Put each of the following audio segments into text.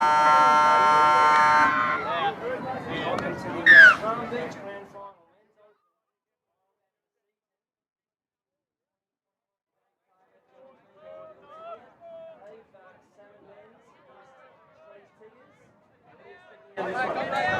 Welcome to the Palm Beach Grand Final. Salmon Men,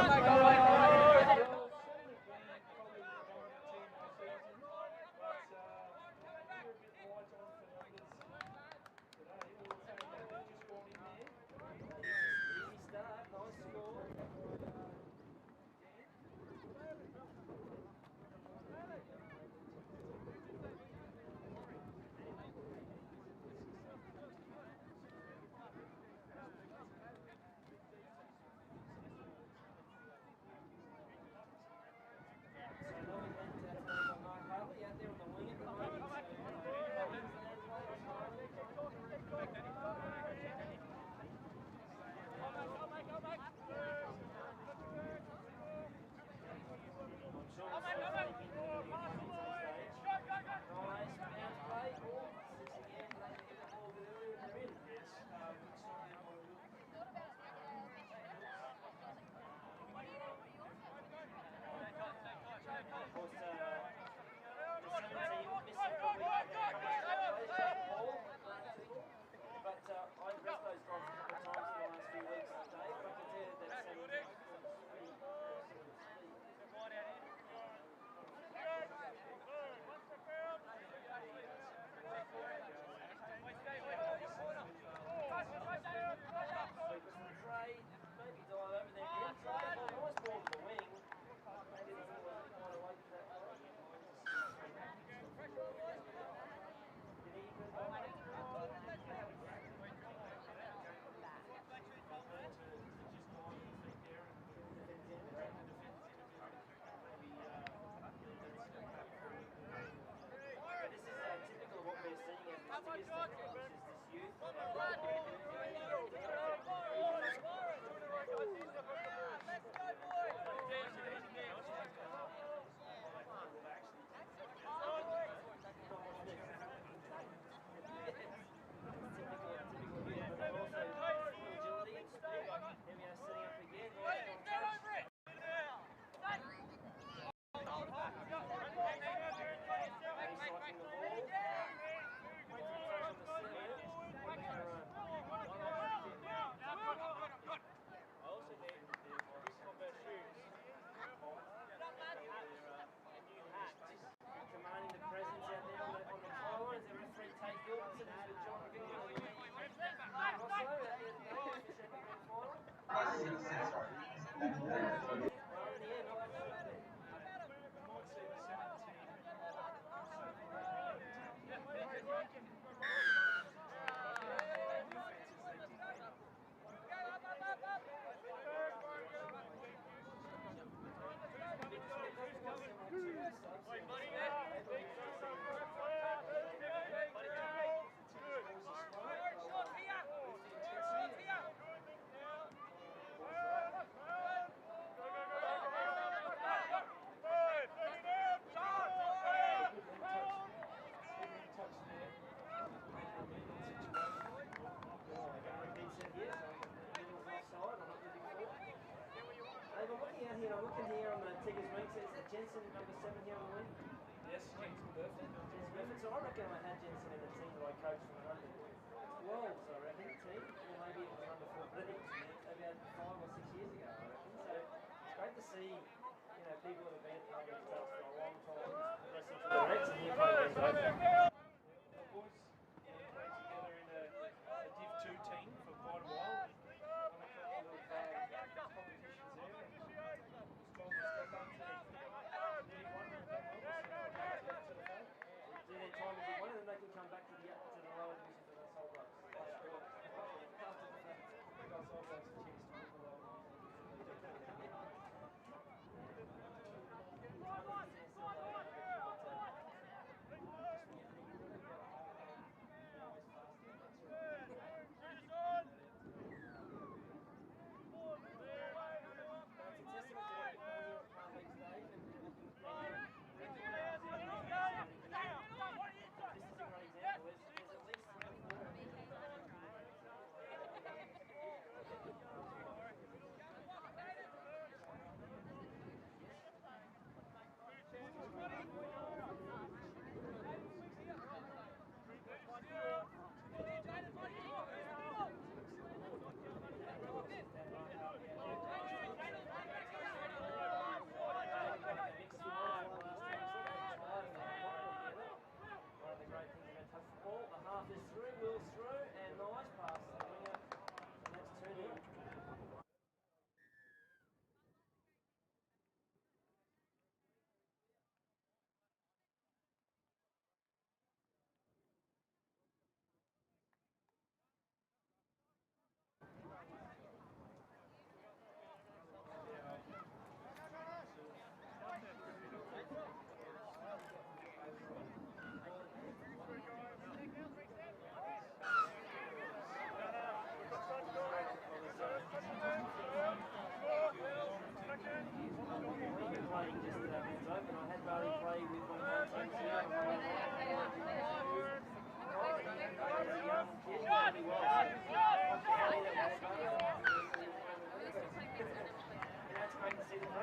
Struddys, I'm looking here on the Tigers wing. So is that Jensen number 7 here on the wing? Yes, Jensen Burford. Jensen Burford. So I reckon I had Jensen in the team that I coached from under 12s, I reckon, team. Or maybe it was under 14s, about 5 or 6 years ago, I reckon. So it's great to see, people that have been at the Palm Beach for a long time progressing to the ranks and here playing both. The boys played together in a Div 2 team for quite a while. Won a couple of competitions there. Strong to step up to Div 1 and done well. To the front. Do their time in Div 1 and then they can come back to the lower divisions of the Soul Blocks. That's right. After the fact.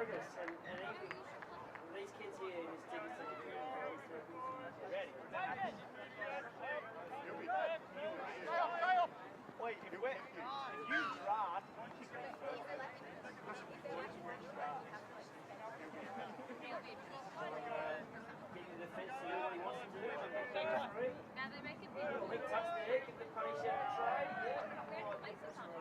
progress, and even these kids here whose tickets are ready. Wait, if you draft, Getting the defence to do what he wants to do. Now they make it big. Little big touch there, give the punish out a try. Yeah. Where do they sit on?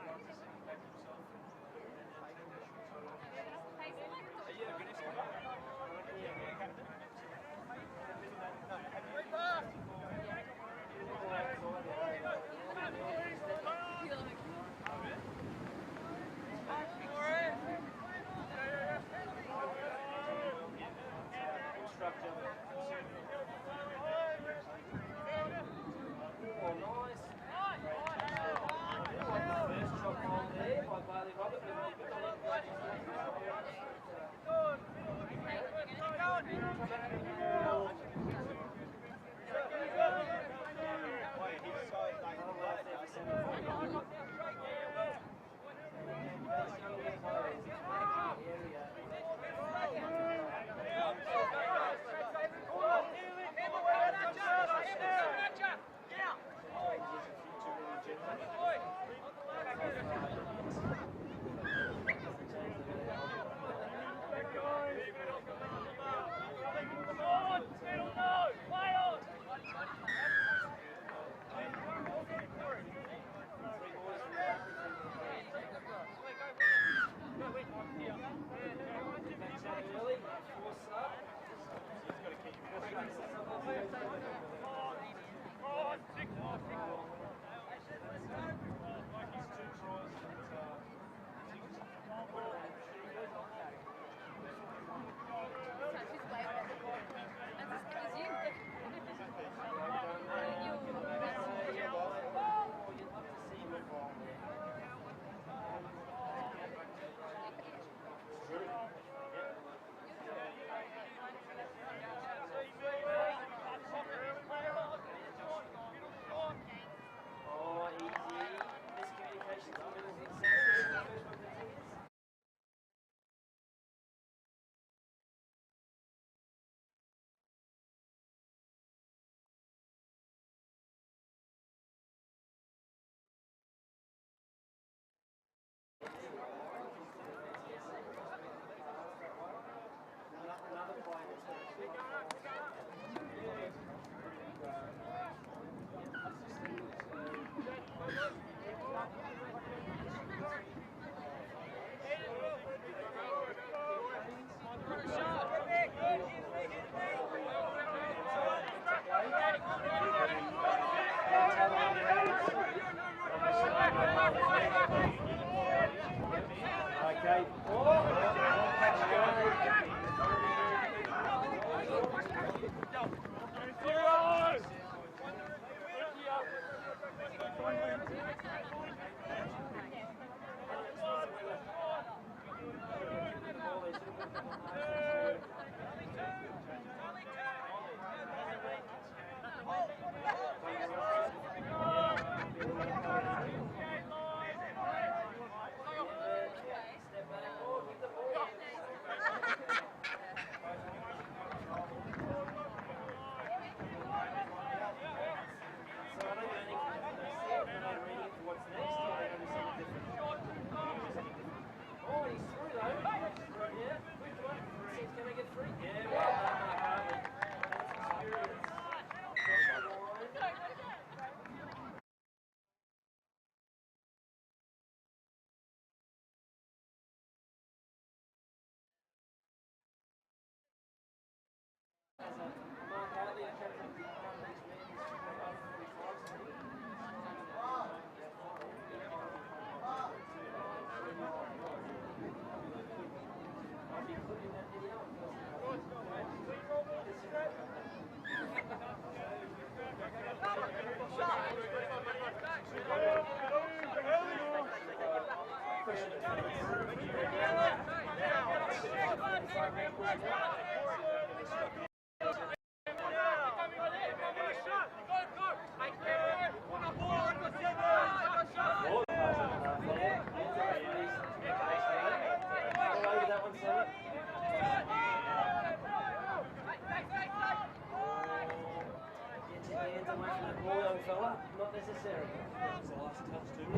necessary. That was the last touch too.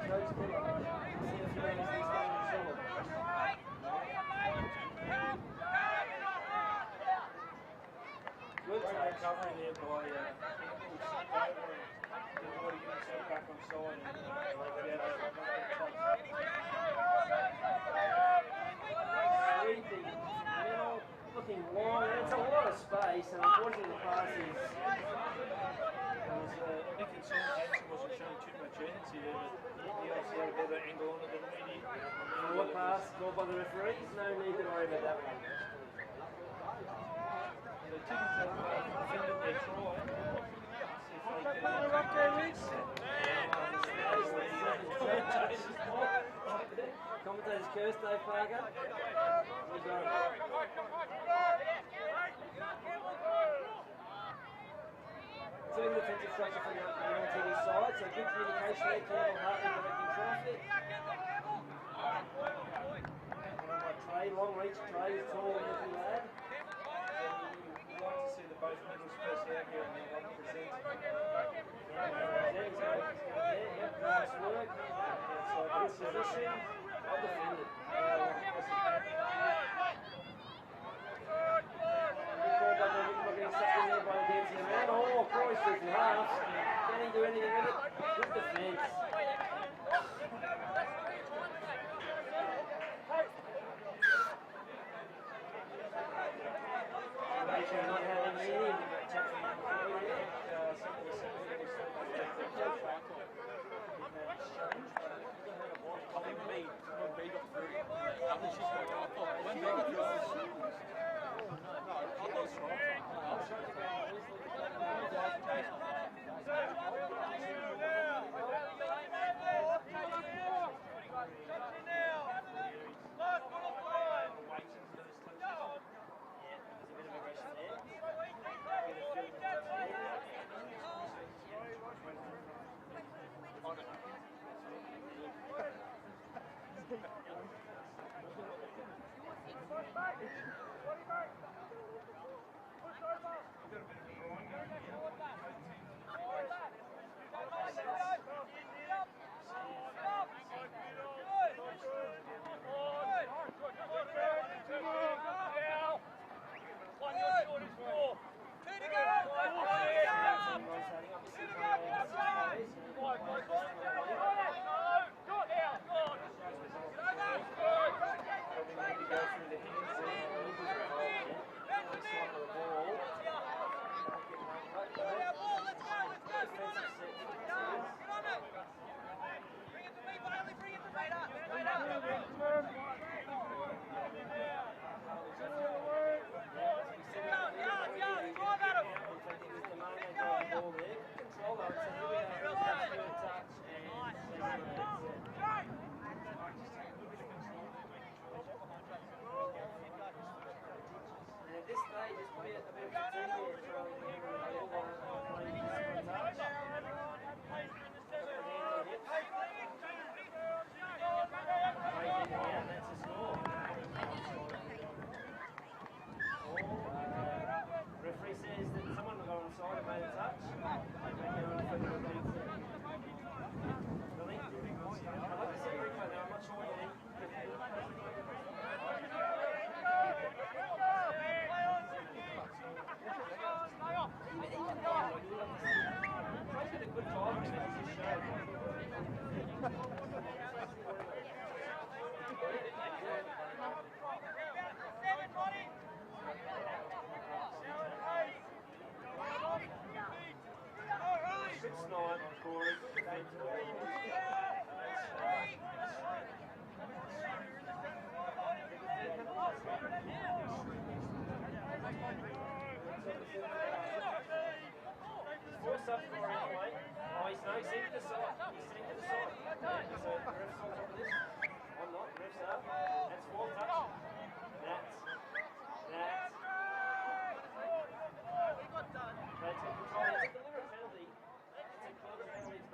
Coach Miller. See if you know he's going to short. Good Great touch. recovery there by Campbell. Slipped over and didn't want to get himself back on side. And Sweeping. Middle. Looking long. And it's a lot of space. And unfortunately the pass is... Nick and Sam Hansen wasn't showing too much urgency there, but he obviously had a better angle on it than we did. Forward pass called by the referees. No need to worry about that one. The Tiggins have defended their try. See if they can... Commentators curse Dave Parker. We got it. Two defensive structure from the LTD side, so good communication there. Campbell Hartley directing traffic. Trey, long reach, Trey is tall and healthy lad. You'd like to see the both middles press out here and they'll want to present. Nice work. Good position. Well defended. Oh, Croy's through half. Can he do anything with it? Good defence. Rachel not having any of the chat from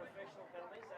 Professional penalties.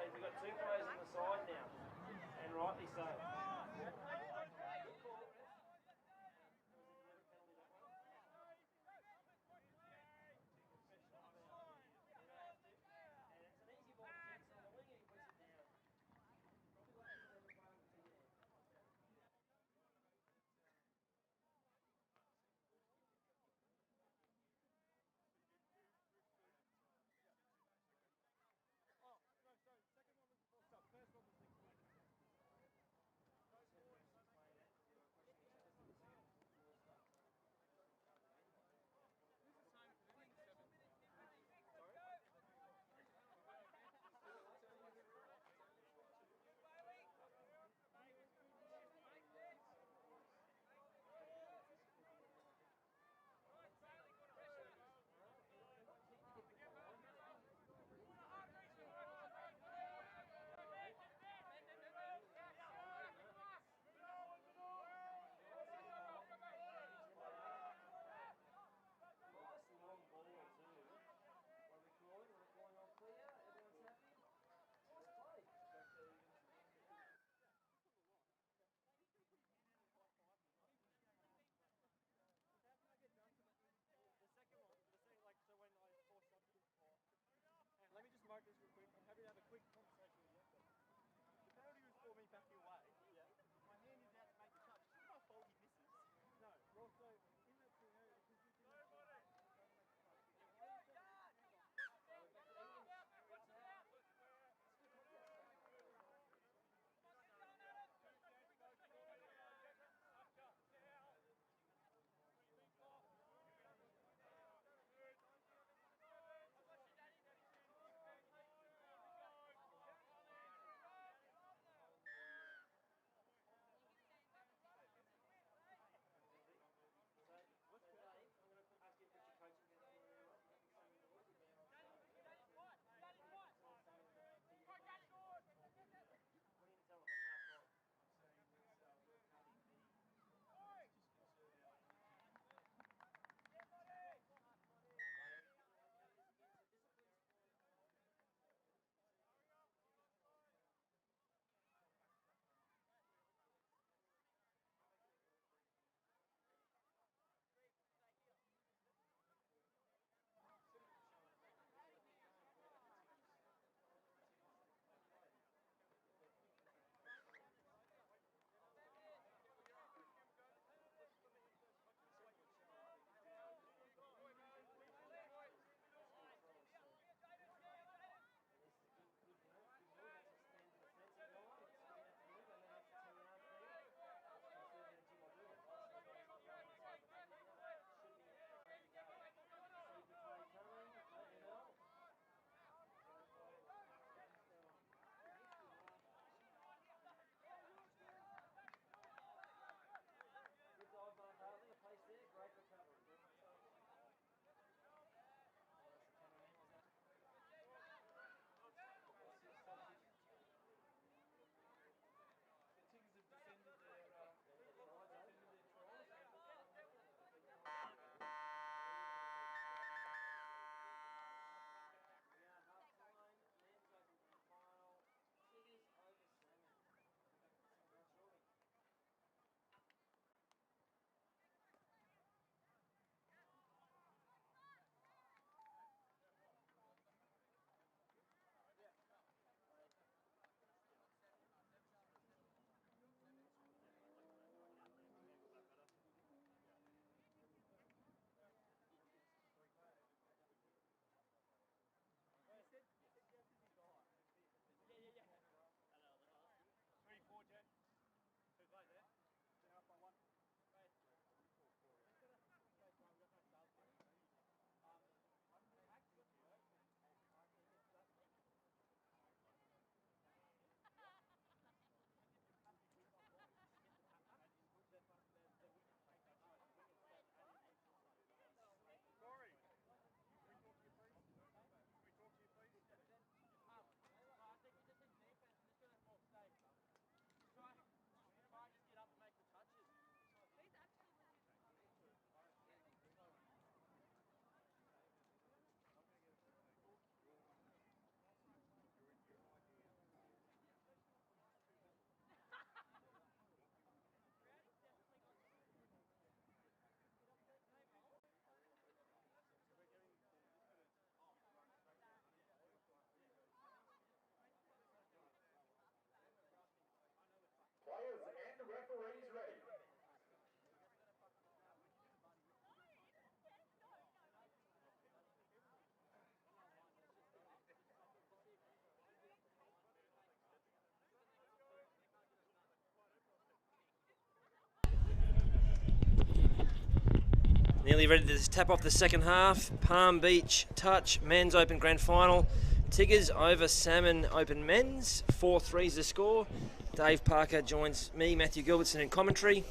Nearly ready to tap off the second half. Palm Beach Touch Men's Open Grand Final. Tigers over Salmon Open Men's. 4-3 is the score. Dave Parker joins me, Matthew Gilbertson, in commentary.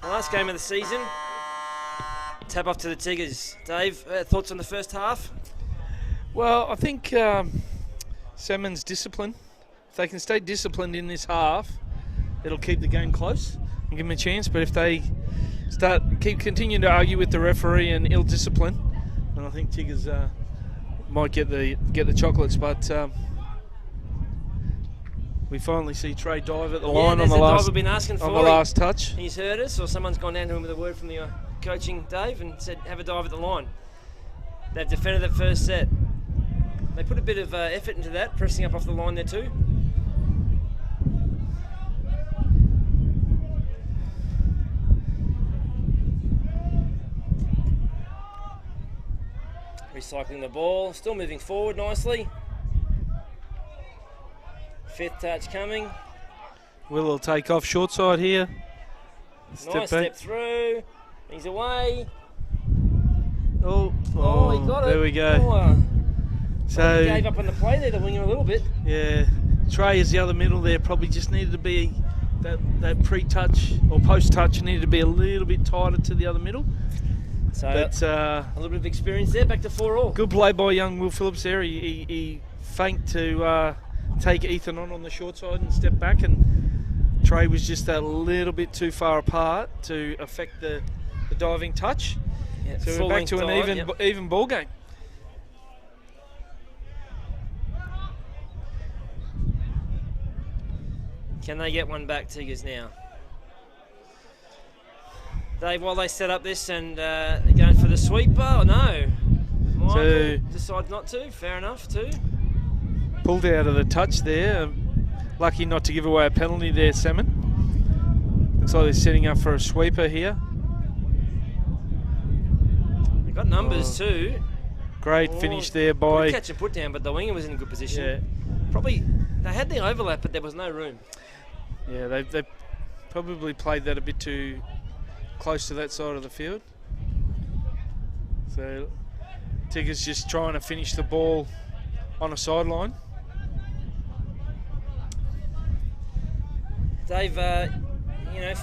The last game of the season. Tap off to the Tigers. Dave, thoughts on the first half? Well, I think Salmon's discipline. If they can stay disciplined in this half, it'll keep the game close and give them a chance. But if they continue to argue with the referee and ill discipline, then I think Tigers might get the chocolates. But we finally see Trey dive at the line on the last touch. He's heard us, or someone's gone down to him with a word from the coaching Dave and said, have a dive at the line. They've defended that first set. They put a bit of effort into that, pressing up off the line there too. Recycling the ball, still moving forward nicely. Fifth touch coming. Will take off short side here. Step through. He's away. Oh, he got it. There we go. Oh, so he gave up on the play there, the winger, a little bit. Yeah, Trey is the other middle there. Probably just needed to be that pre-touch or post-touch needed to be a little bit tighter to the other middle. So but a little bit of experience there. Back to 4-all. Good play by young Will Phillips there. He faked to take Ethan on the short side and step back, and Trey was just a little bit too far apart to affect the diving touch. Yeah, so we're back to an even ball game. Can they get one back, Tigers, now? Dave, while they set up this and they're going for the sweeper, or no? Michael decides not to, fair enough too. Pulled out of the touch there. Lucky not to give away a penalty there, Salmon. Looks like they're setting up for a sweeper here. They've got numbers too. Great finish there by... Good catch and put down, but the winger was in a good position. Yeah. Probably, they had the overlap, but there was no room. Yeah, they probably played that a bit too close to that side of the field. So Tigger's just trying to finish the ball on a sideline. Dave,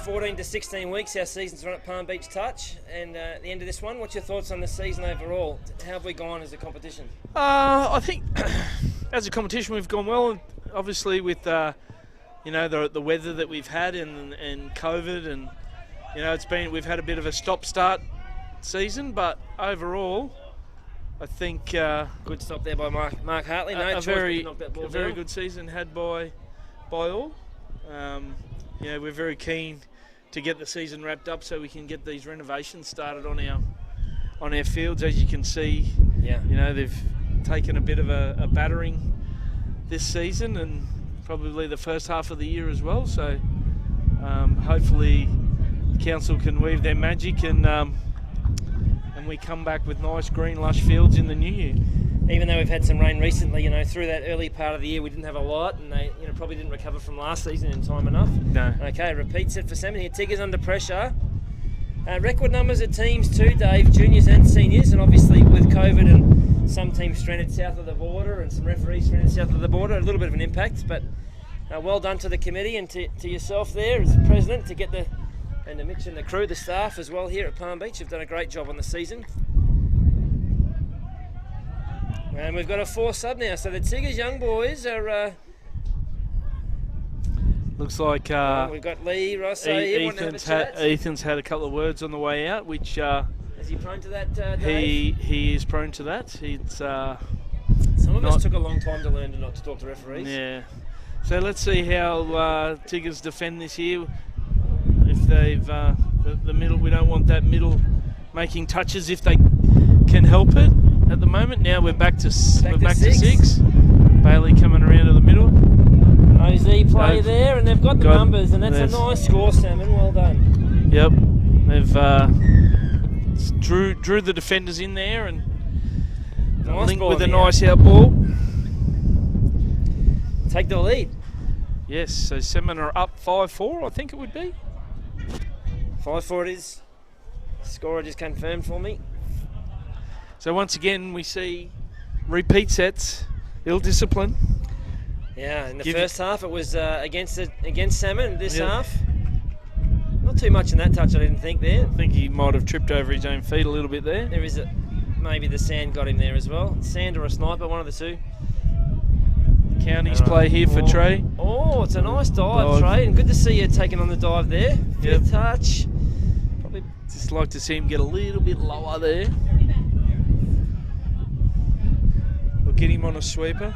14 to 16 weeks, our season's run at Palm Beach Touch, and at the end of this one, what's your thoughts on the season overall? How have we gone as a competition? I think as a competition we've gone well, obviously with the weather that we've had and COVID, and we've had a bit of a stop-start season, but overall I think good stop there by Mark Hartley. A very good season had by all. We're very keen to get the season wrapped up so we can get these renovations started on our fields. As you can see, they've taken a bit of a battering this season and probably the first half of the year as well. So hopefully the council can weave their magic and we come back with nice green lush fields in the new year. Even though we've had some rain recently, through that early part of the year we didn't have a lot, and they probably didn't recover from last season in time enough. No. Okay, repeat set for Salmon here. Tigers under pressure. Record numbers of teams too, Dave, juniors and seniors, and obviously with COVID and some teams stranded south of the border and some referees stranded south of the border, a little bit of an impact, but well done to the committee and to yourself there as president to get and to Mitch and the crew, the staff as well here at Palm Beach have done a great job on the season. And we've got a 4 sub now, so the Tigers young boys are... Looks like we've got Lee, Rosso here. Ethan's had a couple of words on the way out, which... is he prone to that, Dave? He is prone to that. It's some of us took a long time to learn not to talk to referees. Yeah. So let's see how Tigers defend this here. If they've the middle, we don't want that middle making touches if they can help it. At the moment, now we're back to 6. Bailey coming around to the middle. OZ play there, and they've got the numbers, and that's a nice score, Salmon. Well done. Yep, they've drew the defenders in there and linked with a nice out ball. Take the lead. Yes, so Salmon are up 5-4, I think it would be. 5-4 it is. Scorer just confirmed for me. So once again, we see repeat sets, ill discipline. Yeah, in the first half it was against Salmon. This half, not too much in that touch, I didn't think there. I think he might have tripped over his own feet a little bit there. There is maybe the sand got him there as well. Sand or a sniper, one of the two. Counties play here for Trey. Oh, it's a nice dive, Trey, and good to see you taking on the dive there. Fifth touch. Probably just like to see him get a little bit lower there. We'll get him on a sweeper.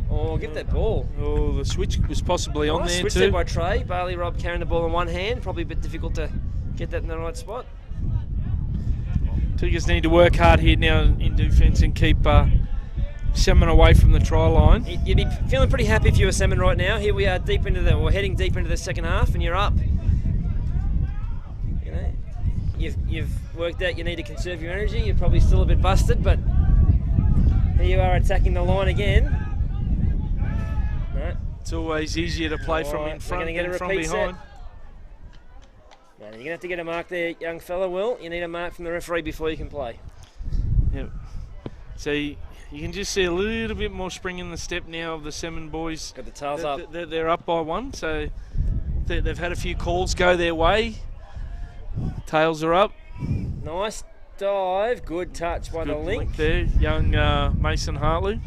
Oh, get that ball. Oh, the switch was possibly on there switch too. There by Trey. Bailey Robb carrying the ball in one hand. Probably a bit difficult to get that in the right spot. Tigers need to work hard here now in defence and keep Salmon away from the try line. You'd be feeling pretty happy if you were Salmon right now. Here we are heading deep into the second half, and you're up. You know, you've worked out you need to conserve your energy. You're probably still a bit busted, but here you are attacking the line again. No. It's always easier to play from in front than from behind. No, you're going to have to get a mark there, young fella, Will. You need a mark from the referee before you can play. Yep. So you can just see a little bit more spring in the step now of the Salmon boys. Got the tails up. They're up by one, so they've had a few calls go their way. Tails are up. Nice dive. Good touch by the link. There, young Mason Hartley.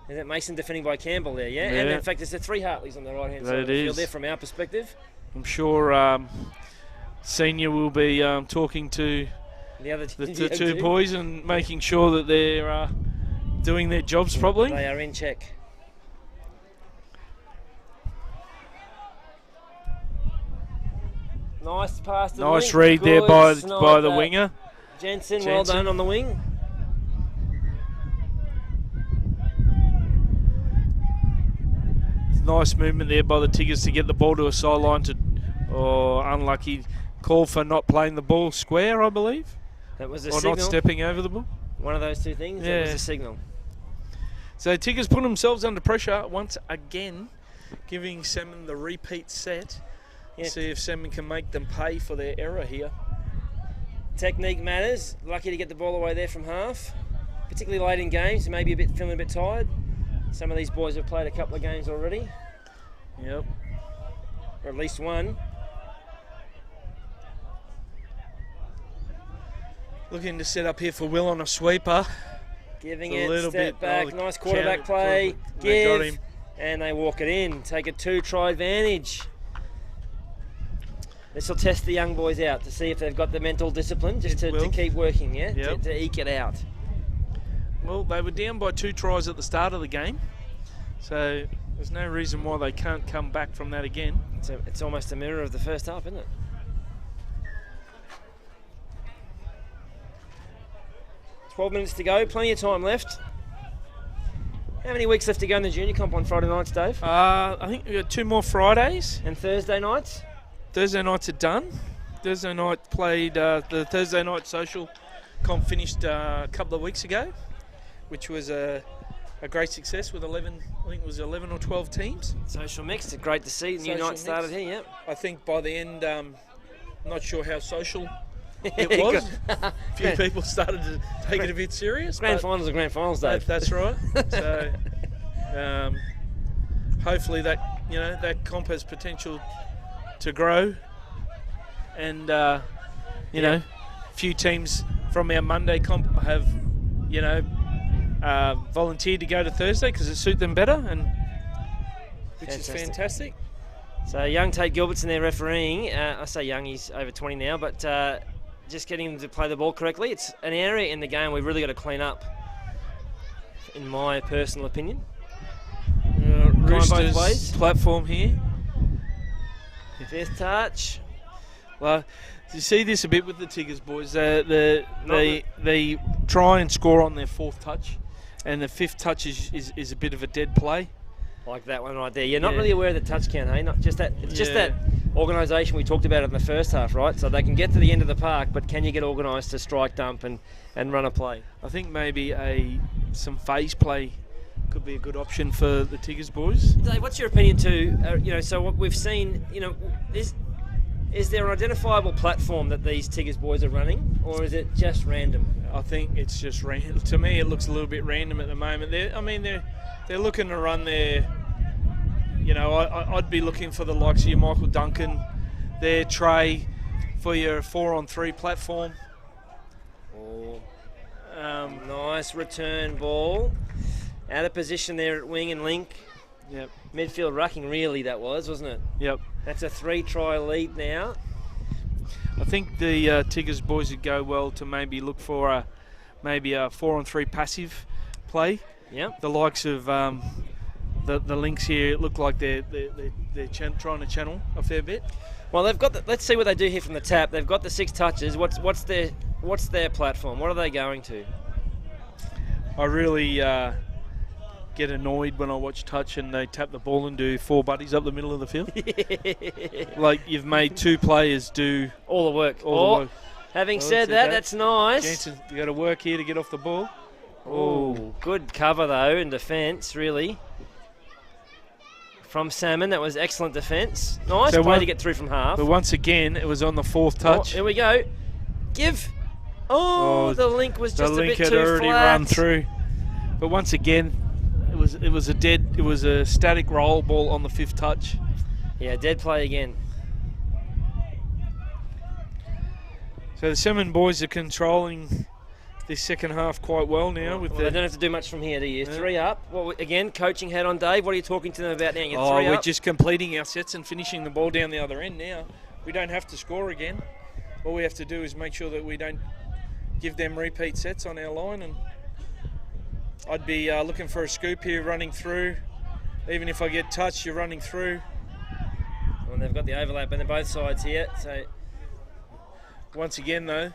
Is that Mason defending by Campbell there, yeah? And in fact, there's the three Hartleys on the right-hand side of the field there from our perspective. I'm sure Senior will be talking to the two boys and making sure that they're doing their jobs properly. They are in check. Nice pass to the nice link. read there by the winger. Jensen, well done on the wing. Nice movement there by the Tigers to get the ball to a sideline unlucky call for not playing the ball square, I believe. That was a signal. Or not stepping over the ball. One of those two things. Yeah. That was a signal. So Tigers put themselves under pressure once again, giving Salmon the repeat set. Yeah. See if Salmon can make them pay for their error here. Technique matters. Lucky to get the ball away there from half. Particularly late in games, maybe feeling a bit tired. Some of these boys have played a couple of games already. Yep. Or at least one. Looking to set up here for Will on a sweeper. Giving it, step back, nice quarterback play. Give, and they walk it in. Take a two-try advantage. This will test the young boys out to see if they've got the mental discipline just to keep working, yeah? Yep. To eke it out. Well, they were down by 2 tries at the start of the game, so there's no reason why they can't come back from that again. It's almost a mirror of the first half, isn't it? $12 minutes to go, plenty of time left. How many weeks left to go in the junior comp on Friday nights, Dave? I think we've got 2 more Fridays. And Thursday nights? Thursday nights are done. Thursday night played, the Thursday night social comp finished a couple of weeks ago, which was a great success with 11 or 12 teams. Social mix, it's great to see. New night started here, yep. I think by the end, not sure how social it was. A few people started to take it a bit serious. Grand finals are grand finals, Dave. That's right. So hopefully that comp has potential to grow, and a few teams from our Monday comp have volunteered to go to Thursday because it suits them better, which is fantastic. So young Tate Gilbertson there refereeing. I say young, he's over 20 now, but just getting him to play the ball correctly. It's an area in the game we've really got to clean up, in my personal opinion. Roosters platform here. Fifth touch. Well, you see this a bit with the Tigers boys. They try and score on their 4th touch, and the 5th touch is a bit of a dead play. Like that one right there. You're not really aware of the touch count, hey? Not just that. It's just that organisation we talked about in the first half, right? So they can get to the end of the park, but can you get organised to strike dump and run a play? I think maybe some phase play could be a good option for the Tigers boys. Dave, what's your opinion too? So what we've seen, Is there an identifiable platform that these Tigers boys are running, or is it just random? I think it's just random. To me, it looks a little bit random at the moment. They're looking to run their. I'd be looking for the likes of your Michael Duncan, their Trey, for your 4-on-3 platform. Oh, nice return ball. Out of position there at wing and link. Yep. Midfield rucking, really, that was, wasn't it? Yep. That's a 3-try lead now. I think the Tigers boys would go well to maybe look for maybe a 4-on-3 passive play. Yep. The likes of the links here look like they're trying to channel a fair bit. Well, they've got. Let's see what they do here from the tap. They've got the 6 touches. What's their platform? What are they going to? I really get annoyed when I watch touch and they tap the ball and do 4 buddies up the middle of the field. Like you've made 2 players do all the work. All the work. Having said that, that's nice. Jansen, you got to work here to get off the ball. Oh, good cover though in defence, really. From Salmon, that was excellent defence. Nice play to get through from half. But once again, it was on the 4th touch. Here we go. Give. Oh, the link was just a bit too flat. The link had already run through. But once again, it was a static roll ball on the 5th touch. Yeah, dead play again. So the Salmon boys are controlling this second half quite well now. They don't have to do much from here, do you? Yeah. 3 up. Well, again, coaching hat on Dave. What are you talking to them about now? We're just completing our sets and finishing the ball down the other end now. We don't have to score again. All we have to do is make sure that we don't give them repeat sets on our line. And I'd be looking for a scoop here running through. Even if I get touched, you're running through. Well, they've got the overlap on both sides here. So once again, though,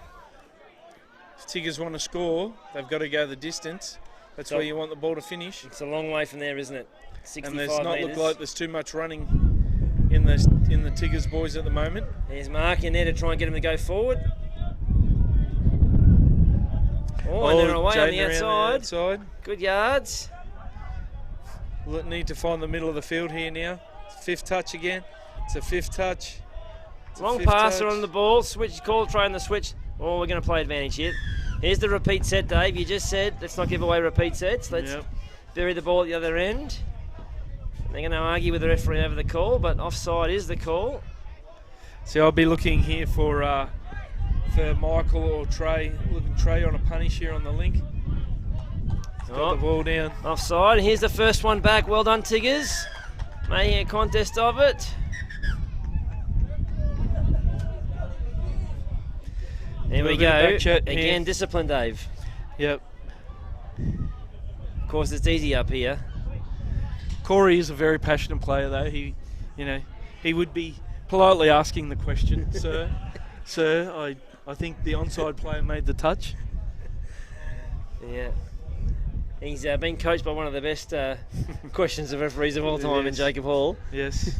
if Tigers want to score, they've got to go the distance. That's where you want the ball to finish. It's a long way from there, isn't it? 65 and there's not metres. look like there's too much running in the Tigers boys at the moment. There's Mark in there to try and get him to go forward. And they're away on the outside. Good yards. We'll need to find the middle of the field here now. 5th touch again. It's a 5th touch. Long passer on the ball. Switch call, trying the switch. Oh, we're going to play advantage here. Here's the repeat set, Dave. You just said, let's not give away repeat sets. Let's bury the ball at the other end. They're going to argue with the referee over the call, but offside is the call. So I'll be looking here for Michael or Trey. Looking Trey on a punish here on the link. Got the ball down. Offside. Here's the first one back. Well done, Tigers. Making a contest of it. There we go. Again, discipline, Dave. Yep. Of course, it's easy up here. Corey is a very passionate player, though. He would be politely asking the question, sir. I think the onside player made the touch. Yeah. He's been coached by one of the best questions of referees of all time in Jacob Hall. Yes.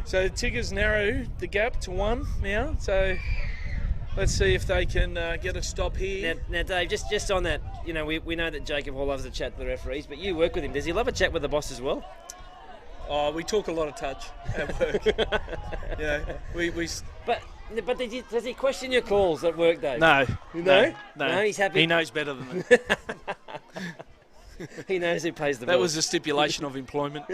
So the Tigers narrow the gap to 1 now. So let's see if they can get a stop here. Now Dave, just on that, we know that Jacob Hall loves to chat to the referees, but you work with him. Does he love a chat with the boss as well? Oh, we talk a lot of touch at work. But does he question your calls at work, Dave? No. No, he's happy. He knows better than me. He knows who pays the bill. That was a stipulation of employment.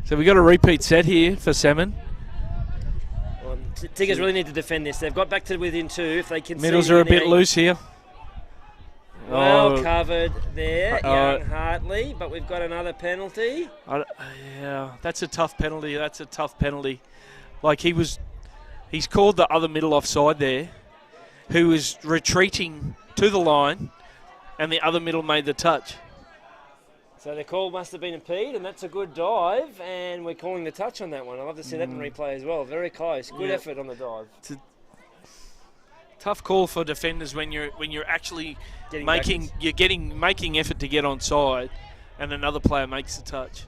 So we got a repeat set here for Salmon. Well, Tigers really need to defend this. They've got back to within 2. If they can, middles are a bit loose here. Well covered there, young Hartley, but we've got another penalty. That's a tough penalty. Like he's called the other middle offside there, who was retreating to the line, and the other middle made the touch. So the call must have been impeded, and that's a good dive, and we're calling the touch on that one. I'd love to see that in replay as well. Very close. Good effort on the dive. It's a tough call for defenders when you're actually making effort to get onside, and another player makes the touch.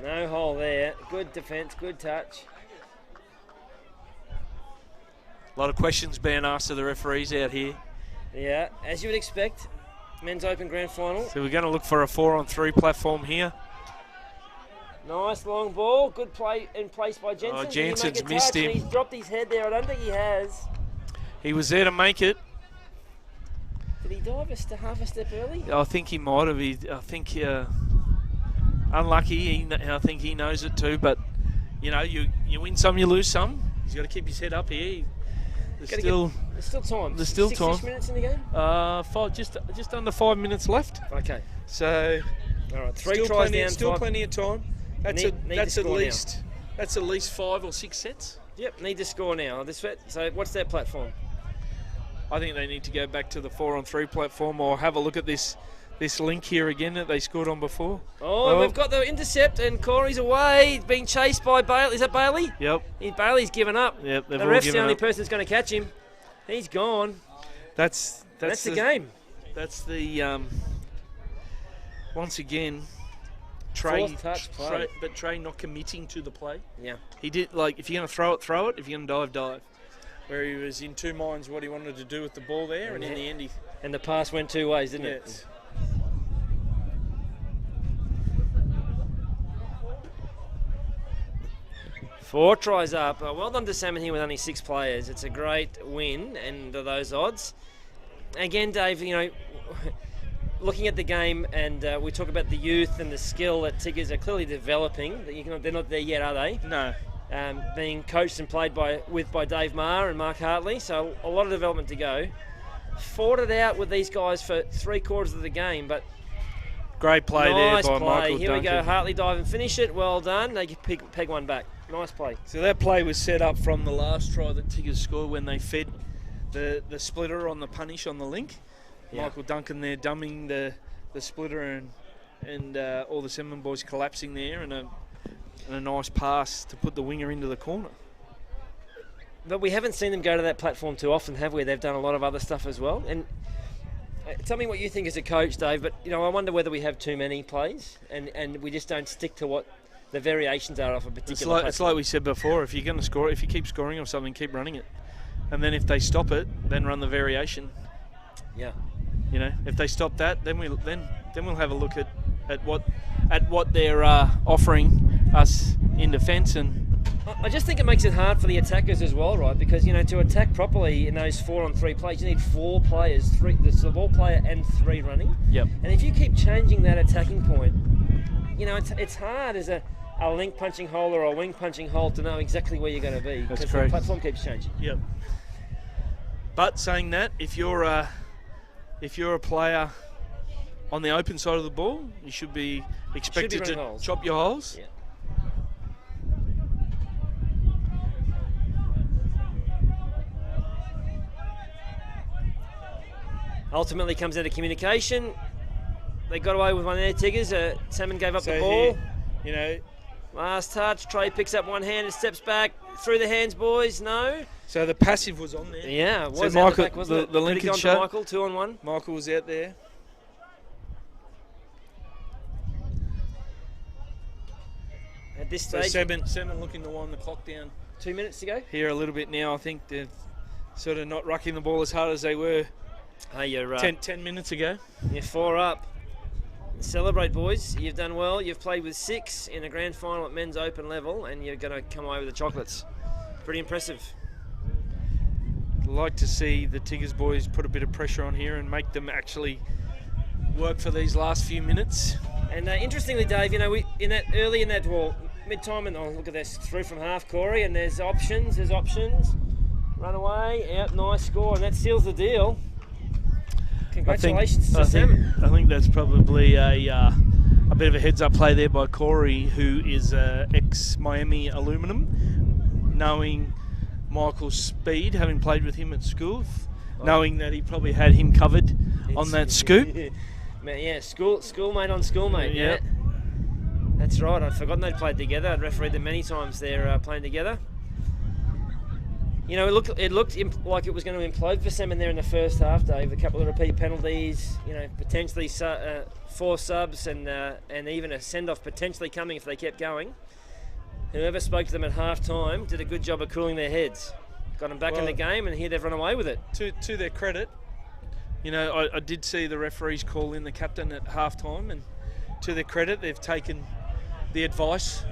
No hole there. Good defence, good touch. A lot of questions being asked of the referees out here. Yeah, as you would expect. Men's Open Grand Final. So we're going to look for a 4-on-3 platform here. Nice long ball. Good play in place by Jensen. Oh, Did he make Jensen's a touch? missed him. And he's dropped his head there. I don't think he has. He was there to make it. Did he dive half a step early? I think he might have. I think unlucky. I think he knows it too. But you know, you win some, you lose some. He's got to keep his head up here. There's still time. There's still 6-ish time. minutes in the game. Just under 5 minutes left. Okay. So All right. Three still tries plenty, down. still 5. plenty of time. That's Need to at score least 5 or 6 sets. Yep. Need to score now. So what's their platform? I think they need to go back to the 4-on-3 platform or have a look at this link here again that they scored on before. Oh, we've got the intercept and Corey's away. He's being chased by Bailey. Is that Bailey? Yep. Bailey's given up. Yep. The ref's the only person that's going to catch him. He's gone. That's the game. That's the once again Trey, Fourth touch play. but Trey not committing to the play. Yeah. He did, like, if you're going to throw it, throw it. If you're going to dive. Where he was in two minds what he wanted to do with the ball there, and in the end he... And the pass went two ways, didn't it? Yes. 4 tries up. Well done to Salmon here with only 6 players. It's a great win, and those odds. Again, Dave, you know, looking at the game, and we talk about the youth and the skill that Tigers are clearly developing. They're not there yet, are they? No. Being coached and played by Dave Maher and Mark Hartley, so a lot of development to go. Fought it out with these guys for 3/4 of the game, but great play nice there by play. Michael Here Duncan. we go, Hartley dive and finish it. Well done. They peg one back. Nice play. So that play was set up from the last try that Tigers scored when they fed the splitter on the punish on the link. Yeah. Michael Duncan there dumbing the splitter and all the Salmon boys collapsing there, and a nice pass to put the winger into the corner. But we haven't seen them go to that platform too often, have we? They've done a lot of other stuff as well. And tell me what you think as a coach, Dave. But you know, I wonder whether we have too many plays and we just don't stick to what the variations are of a particular It's like we said before. If you're going to score, if you keep scoring on something, keep running it. And then if they stop it, then run the variation. Yeah. You know, if they stop that, then we'll have a look at what they're offering us in defence. And I just think it makes it hard for the attackers as well, right? Because, you know, to attack properly in those 4-on-3 plays, you need 4 players, the ball player and 3 running. Yep. And if you keep changing that attacking point, you know, it's hard as a link punching hole or a wing punching hole to know exactly where you're going to be. That's because correct. the platform keeps changing. Yep. But saying that, if you're a player on the open side of the ball, you should be expected running to holes. chop your holes. Yeah. Ultimately comes out of communication. They got away with one there, Tigers. Salmon gave up the ball. Here, you know, Last touch. Trey picks up one hand and steps back. Through the hands, boys. No. so the passive was on there. Yeah, it was So out Michael, the back, wasn't it? the Could have Lincoln gone to shot. Michael, 2-on-1. Michael was out there. At this So stage, Salmon looking to wind the clock down 2 minutes to go. here a little bit now. I think they're sort of not rucking the ball as hard as they were Hey, you're 10 minutes ago. You're 4 up. Celebrate, boys. You've done well. You've played with 6 in a grand final at men's open level, and you're going to come away with the chocolates. Pretty impressive. Like to see the Tigers boys put a bit of pressure on here and make them actually work for these last few minutes. And interestingly, Dave, you know, early in that mid-time, and look at this, through from half, Corey, and there's options. Run away, out, nice score, and that seals the deal. Congratulations to Salmon. I think that's probably a bit of a heads-up play there by Corey, who is ex-Miami Aluminum, knowing Michael's speed, having played with him at school, knowing that he probably had him covered on that scoop. Yeah, schoolmate on schoolmate. Yeah, that's right. I'd forgotten they'd played together. I'd refereed them many times. They're playing together. You know, it looked like it was going to implode for Salmon there in the first half, Dave. A couple of repeat penalties, you know, potentially 4 subs and even a send-off potentially coming if they kept going. Whoever spoke to them at half-time did a good job of cooling their heads. Got them back in the game, and here they've run away with it. To their credit, you know, I did see the referees call in the captain at half-time, and to their credit, they've taken the advice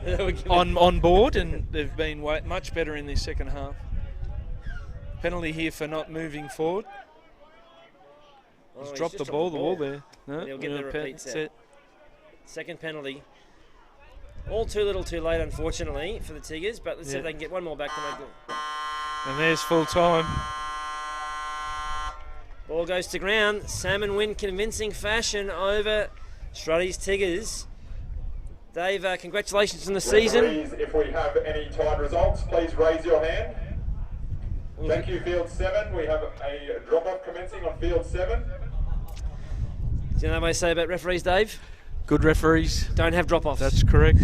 on board, and they've been much better in the second half. Penalty here for not moving forward. He's dropped the ball there. No, he'll get the repeat set. Second penalty. All too little too late, unfortunately, for the Tigers, but let's see if they can get one more back to make it. And there's full time. Ball goes to ground. Salmon win convincing fashion over Struddys Tigers. Dave, congratulations on the season. If we have any tied results, please raise your hand. Thank you, Field 7. We have a drop-off commencing on Field 7. Do you know what I say about referees, Dave? Good referees don't have drop-offs. That's correct.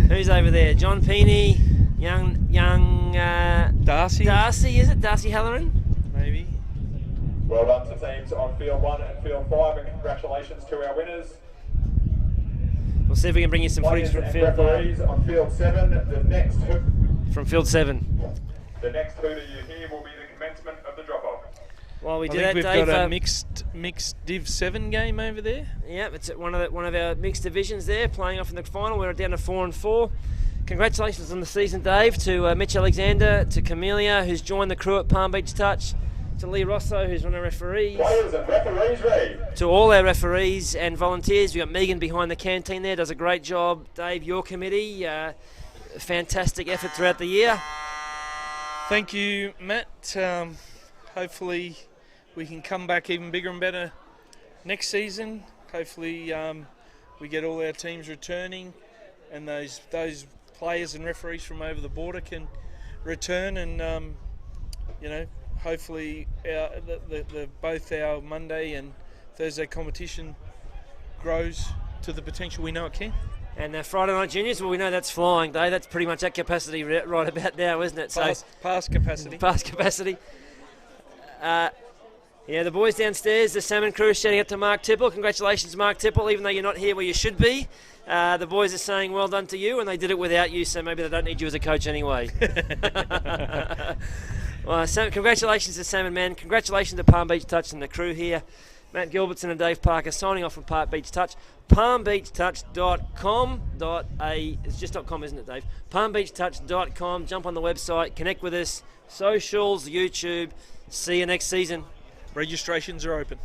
Who's over there? John Peeney, young Darcy. Darcy, is it? Darcy Halloran? Maybe. Well done to teams on Field 1 and Field 5, and congratulations to our winners. We'll see if we can bring you some footage from Field 5. Referees on Field 7. From Field 7. The next hooter you hear will be the commencement of the drop-off. While we do I think that, we've Dave, got a mixed Div 7 game over there. Yeah, it's one of our mixed divisions there, playing off in the final. We're down to 4-4. Congratulations on the season, Dave, to Mitch Alexander, to Camellia, who's joined the crew at Palm Beach Touch, to Lee Rosso, who's one of our referees. Players and referees ready. To all our referees and volunteers. We've got Megan behind the canteen there, does a great job. Dave, your committee, fantastic effort throughout the year. Thank you, Matt. Hopefully we can come back even bigger and better next season. Hopefully we get all our teams returning, and those players and referees from over the border can return, and hopefully both our Monday and Thursday competition grows to the potential we know it can. And Friday Night Juniors, well, we know that's flying, Dave. That's pretty much at capacity right about now, isn't it? Past capacity. Past capacity. The boys downstairs, the Salmon crew, is shouting out to Mark Tipple. Congratulations, Mark Tipple, even though you're not here where you should be. The boys are saying well done to you, and they did it without you, so maybe they don't need you as a coach anyway. Well, congratulations to Salmon Men. Congratulations to Palm Beach Touch and the crew here. Matt Gilbertson and Dave Parker signing off from Palm Beach Touch. palmbeachtouch.com.au. It's just .com, isn't it, Dave? palmbeachtouch.com. Jump on the website, connect with us, socials, YouTube. See you next season. Registrations are open.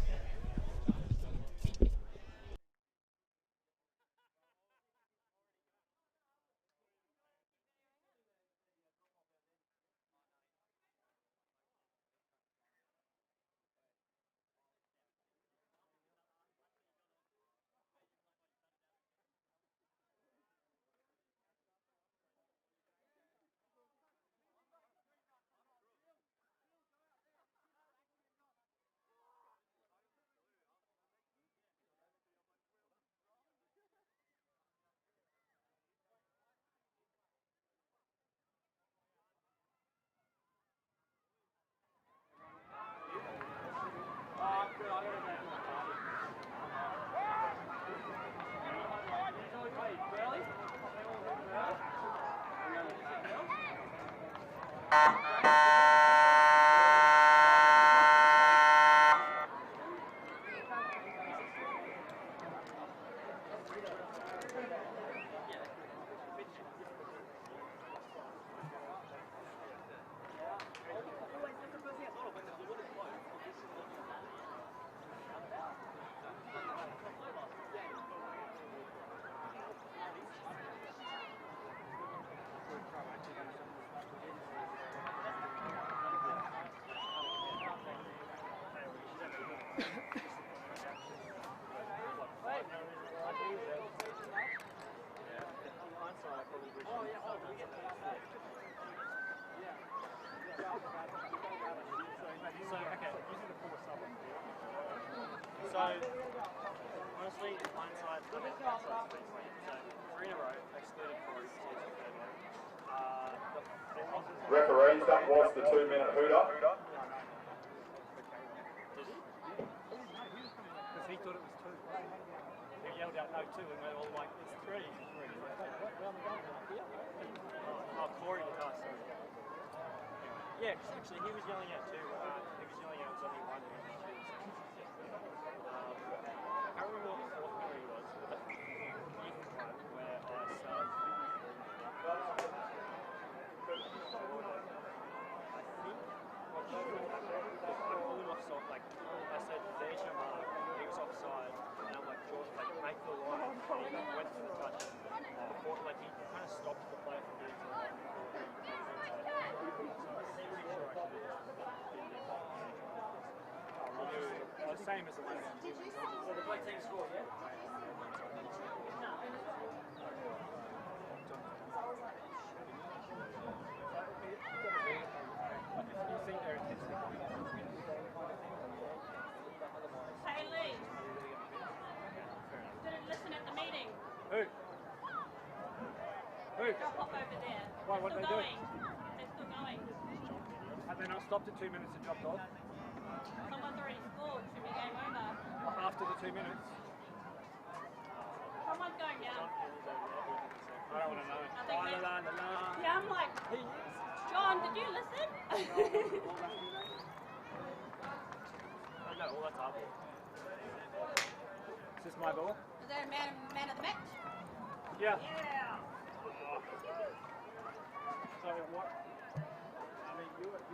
So, honestly, hindsight, so 3 in a row, excluded Corey. Referees, that was the 2-minute hooter. Because he thought it was 2. He yelled out no 2 and we're all like, it's 3. Oh, Corey was us. Yeah, because actually he was yelling out 2. He was yelling out it was only 1. I can't remember what the 4th period was, but you can clap where same as the one. So the black team scored, yeah? You think they're intensely Hey Lee, didn't listen at the meeting. Who? Who? Drop off over there. Why, what They're are still they doing? going. They're still going. Have they not stopped at 2 minutes and dropped off? Someone's already scored. Should be game over. After the 2 minutes? Someone's going down. I don't want to know. I think La, la, la, la. Yeah, I'm like, John, did you listen? No, all that's up. Is this my ball? Is that a man of the match? Yeah. Yeah. So what? I mean, you and